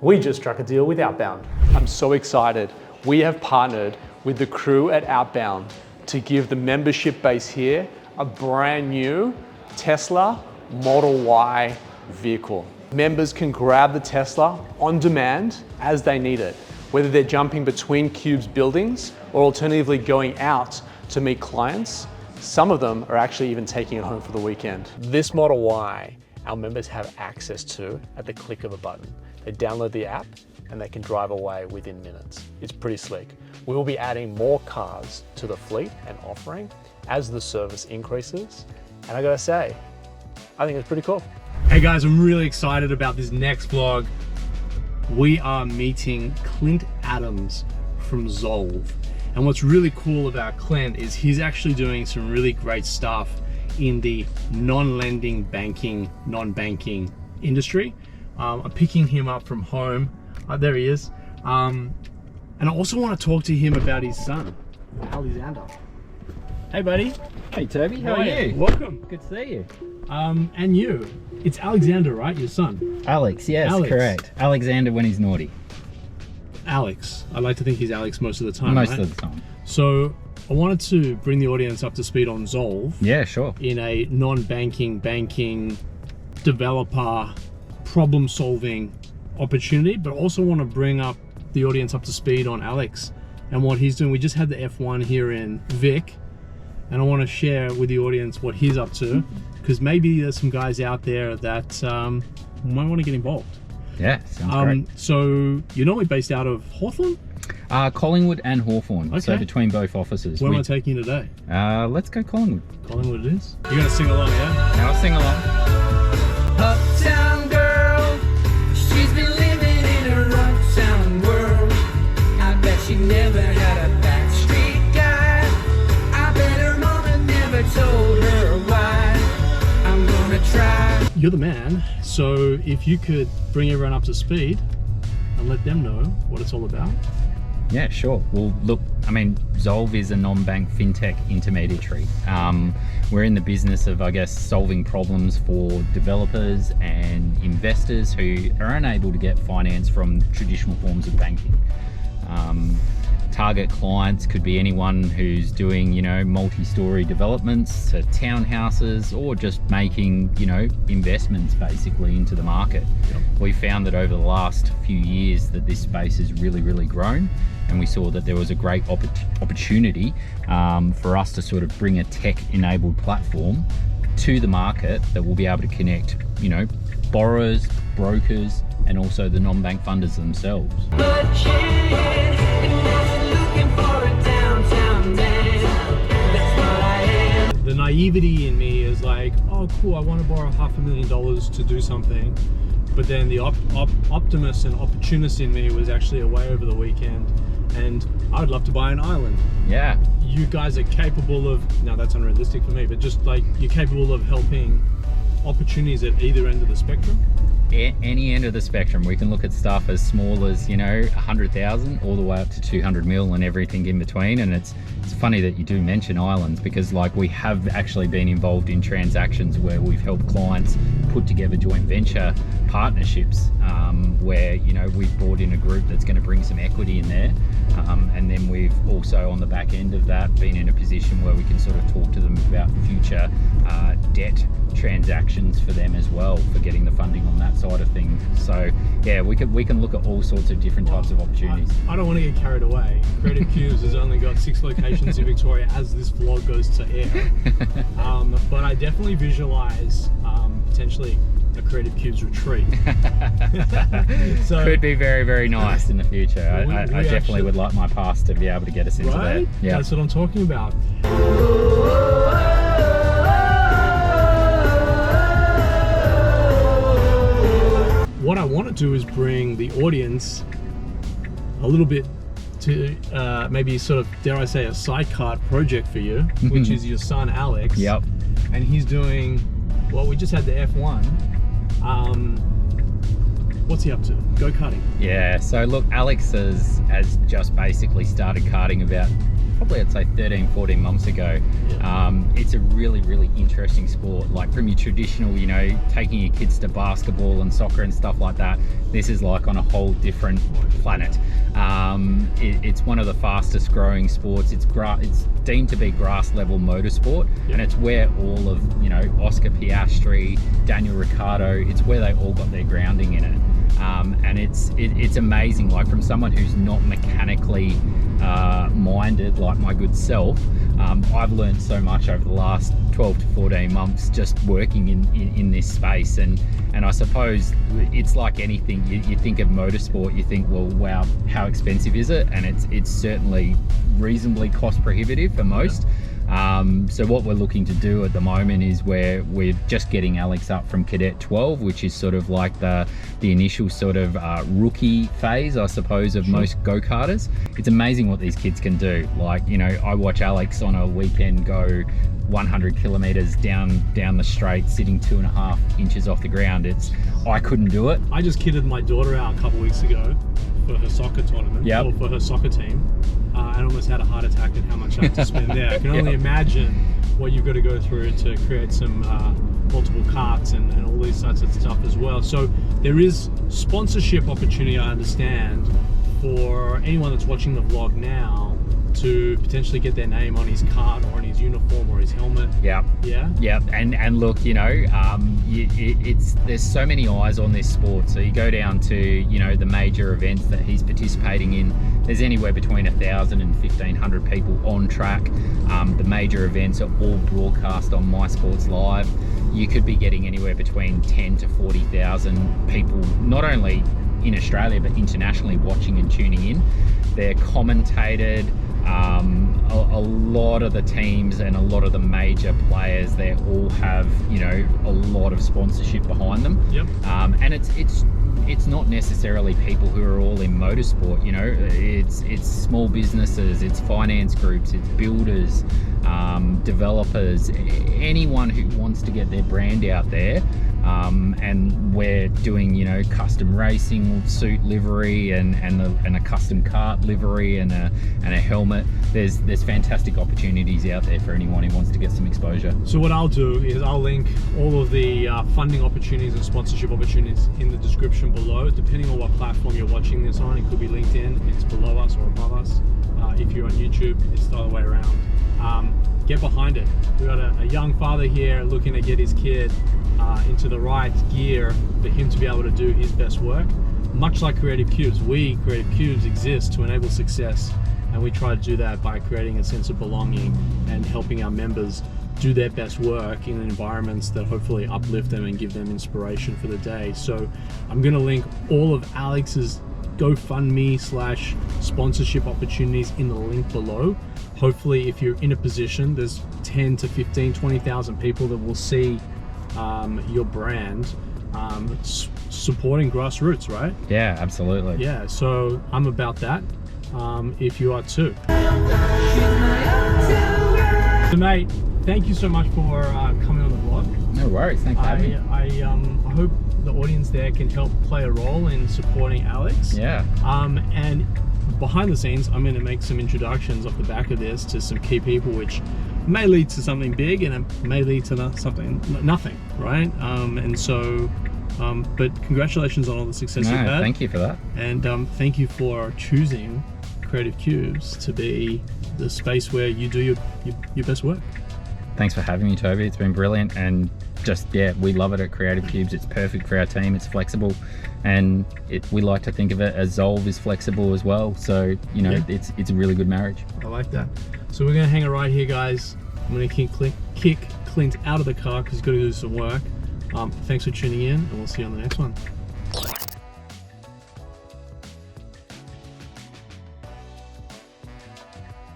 We just struck a deal with Outbound. I'm so excited. We have partnered with the crew at Outbound to give the membership base here a brand new Tesla Model Y vehicle. Members can grab the Tesla on demand as they need it, whether they're jumping between Cube's buildings or alternatively going out to meet clients. Some of them are actually even taking it home for the weekend. This Model Y, our members have access to at the click of a button. They download the app and they can drive away within minutes. It's pretty slick. We will be adding more cars to the fleet and offering as the service increases. And I gotta say, I think it's pretty cool. Hey guys, I'm really excited about this next vlog. We are meeting Clint Adams from Zolve. And what's really cool about Clint is he's actually doing some really great stuff in the non-lending banking, non-banking industry. I'm picking him up from home. There he is. And I also want to talk to him about his son, Alexander. Hey buddy. Hey Toby, how are you? Welcome. Good to see you. And you. It's Alexander, right? Your son? Alex, yes, Alex. Correct. Alexander when he's naughty. Alex. I like to think he's Alex most of the time, Most right? of the time. So I wanted to bring the audience up to speed on Zolve. Yeah, sure. In a non-banking, banking, developer, problem-solving opportunity, but also want to bring up the audience up to speed on Alex and what he's doing. We just had the F1 here in Vic, and I want to share with the audience what he's up to, because maybe there's some guys out there that might want to get involved. Yeah, sounds great. So you're normally based out of Hawthorn? Collingwood and Hawthorn, okay. So between both offices. Where am I taking you today? Let's go Collingwood. Collingwood it is. You're going to sing along, yeah? I'll sing along. Uptown girl, she's been living in a uptown world. I bet she never had a backstreet guy. I bet her mama never told her why. I'm gonna try. You're the man, so if you could bring everyone up to speed and let them know what it's all about. Yeah, sure. Well, look, I mean, Zolve is a non-bank fintech intermediary. We're in the business of, I guess, solving problems for developers and investors who are unable to get finance from traditional forms of banking. Target clients could be anyone who's doing, multi-story developments to townhouses, or just making, investments basically into the market. Yep. We found that over the last few years that this space has really grown, and we saw that there was a great opportunity for us to sort of bring a tech-enabled platform to the market that will be able to connect, borrowers, brokers, and also the non-bank funders themselves. The naivety in me is like, oh cool, I want to borrow $500,000 to do something, but then the optimist and opportunist in me was actually away over the weekend, and I'd love to buy an island. Yeah. You guys are capable of, now that's unrealistic for me, but just like you're capable of helping opportunities at either end of the spectrum? Any end of the spectrum. We can look at stuff as small as 100,000 all the way up to 200 mil and everything in between. And it's funny that you do mention islands, because like we have actually been involved in transactions where we've helped clients put together joint venture partnerships, where we've brought in a group that's going to bring some equity in there, and then we've also on the back end of that been in a position where we can sort of talk to them about future debt transactions for them as well, for getting the funding on that side of things. So yeah, we can look at all sorts of different types of opportunities. I don't want to get carried away. Creative Cubes has only got 6 locations in Victoria as this vlog goes to air, but I definitely visualize potentially a Creative Cubes retreat. So, could be very nice in the future. I definitely would like my pass to be able to get us into right? that. Yeah, that's what I'm talking about. What I want to do is bring the audience a little bit to maybe sort of, dare I say, a sidecar project for you, which is your son Alex. Yep. And he's doing, well, we just had the F1. What's he up to? Go-karting. Yeah, so look, Alex has just basically started karting about probably I'd say 13, 14 months ago. It's a really, really interesting sport. Like from your traditional, you know, taking your kids to basketball and soccer and stuff like that, this is like on a whole different planet. It's one of the fastest growing sports. It's deemed to be grass level motorsport, and it's where all of, you know, Oscar Piastri, Daniel Ricciardo, it's where they all got their grounding in it. And it's amazing, like from someone who's not mechanically minded like my good self, I've learned so much over the last 12 to 14 months just working in this space, and I suppose it's like anything. You think of motorsport, you think, well, wow, how expensive is it? And it's certainly reasonably cost prohibitive for most. So what we're looking to do at the moment is we're just getting Alex up from Cadet 12, which is sort of like the initial sort of rookie phase, I suppose, of most go-karters. It's amazing what these kids can do. Like, you know, I watch Alex on a weekend go 100 kilometers down the straight, sitting 2.5 inches off the ground. I couldn't do it. I just kitted my daughter out a couple of weeks ago for her soccer tournament, or for her soccer team, and almost had a heart attack at how much I had to spend there. I can only imagine what you've got to go through to create some multiple carts and all these sorts of stuff as well. So there is sponsorship opportunity, I understand, for anyone that's watching the vlog now to potentially get their name on his cart or on his uniform or his helmet. Yeah. And look, you know, there's so many eyes on this sport. So you go down to, you know, the major events that he's participating in. There's anywhere between 1,000 and 1,500 people on track. The major events are all broadcast on My Sports Live. You could be getting anywhere between 10 to 40,000 people, not only in Australia but internationally, watching and tuning in. They're commentated. A lot of the teams and a lot of the major players, they all have, you know, a lot of sponsorship behind them. And it's not necessarily people who are all in motorsport, you know. It's small businesses, it's finance groups, it's builders, developers, anyone who wants to get their brand out there. And we're doing, you know, custom racing suit livery and a custom kart livery and a helmet. There's fantastic opportunities out there for anyone who wants to get some exposure. So what I'll do is I'll link all of the funding opportunities and sponsorship opportunities in the description below, depending on what platform you're watching this on. It could be LinkedIn, it's below us or above us. If you're on YouTube, it's the other way around. Get behind it. We've got a young father here looking to get his kid into the right gear for him to be able to do his best work. Much like Creative Cubes, Creative Cubes exist to enable success, and we try to do that by creating a sense of belonging and helping our members do their best work in environments that hopefully uplift them and give them inspiration for the day. So I'm going to link all of Alex's GoFundMe / sponsorship opportunities in the link below. Hopefully, if you're in a position, there's 10 to 15, 20,000 people that will see your brand supporting grassroots, right? Yeah, absolutely. Yeah, so I'm about that, if you are too. So mate, thank you so much for coming on the vlog. No worries, thanks for having me. I hope the audience there can help play a role in supporting Alex. Yeah. And behind the scenes, I'm going to make some introductions off the back of this to some key people, which may lead to something big and it may lead to nothing, right? And so, but congratulations on all the success you've had. Thank you for that. And thank you for choosing Creative Cubes to be the space where you do your best work. Thanks for having me, Toby. It's been brilliant, and just, yeah, we love it at Creative Cubes. It's perfect for our team. It's flexible, and we like to think of it as Zolve is flexible as well. So, you know, it's a really good marriage. I like that. So we're going to hang it right here, guys. I'm going to kick Clint out of the car because he's got to do some work. Thanks for tuning in, and we'll see you on the next one.